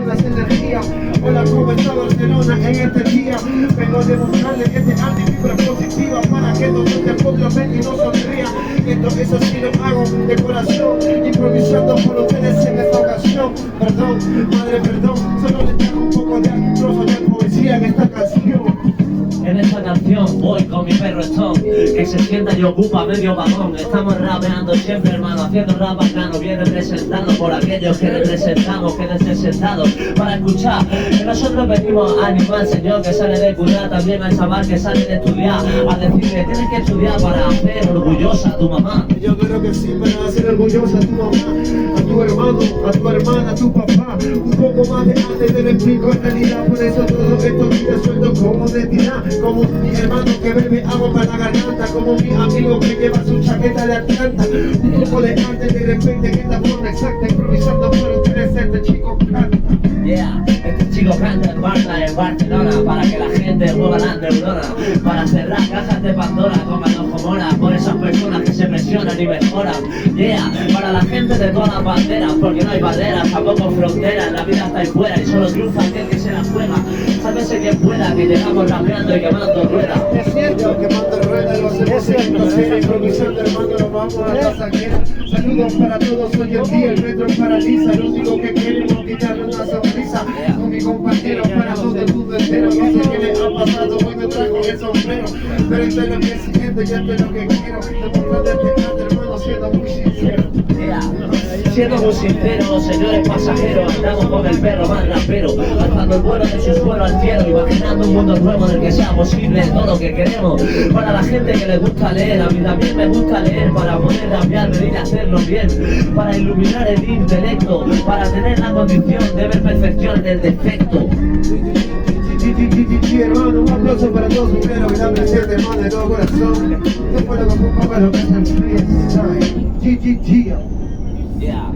las energías. Hola, ¿cómo está Barcelona en este día? Vengo a demostrarle que este arte vibra positiva para que todo este pueblo venga y no sonría. Y esto, eso sí lo hago de corazón, improvisando por ustedes en esta ocasión. Perdón, madre, perdón, solo le trajo un poco de trozo de poesía en esta canción. En esta canción voy con mi perro Stone, que se sienta y ocupa medio vagón. Estamos rapeando siempre, hermano, haciendo rap bacano, bien representado por aquellos que representamos, que estén sentados para escuchar. Que nosotros venimos a animar al señor que sale de cuidar, también al chaval que sale de estudiar, a decirle tienes que estudiar para hacer orgullosa a tu mamá. Yo creo que sí, para hacer orgullosa a tu mamá, a tu hermano, a tu hermana, a tu papá. Un poco más de arte te lo explico en realidad. Por eso todo esto vive suelto como de tirar. Como mi hermano que bebe agua para la garganta, como mi amigo que lleva su chaqueta de Atlanta. Un poco de arte de repente en esta forma exacta, improvisando por ustedes este chico canta. Yeah, este chico canta en Barna, en Barcelona, para que la gente mueva las neuronas, para cerrar cajas de Pandora con Manojo Mora, por esas personas que se presionan y mejoran. Yeah, para la gente de todas las banderas, porque no hay barreras, tampoco fronteras, la vida está ahí fuera y solo triunfa aquel que se la juega. Sálvese quien pueda, que llegamos rapeando y quemando ruedas. Es cierto, quemando ruedas, lo hacemos cierto, sigue improvisando, hermano, nos vamos a la saquera. Saludos para todos, hoy en día el metro paraliza, lo único que queremos quitarle una sonrisa. Con mi compañero para todo el mundo entero, no sé qué le ha pasado, hoy me trajo el sombrero. Pero esto es lo que siento y esto es lo que quiero, demostrar este arte, hermano, siendo muy sincero. Siendo muy sincero, señores pasajeros, andamos con el perro más rapero, alzando el vuelo de sus vuelos al cielo, imaginando un mundo nuevo en el que sea posible todo lo que queremos. Para la gente que le gusta leer, a mí también me gusta leer, para poder rapear, venir a hacerlo bien, para iluminar el intelecto, para tener la condición de ver perfección en el defecto. Hermano, un aplauso para todos primero, que la presente, hermano, de todo corazón. No fue lo que fue un poco lo que es el freestyle. Yeah.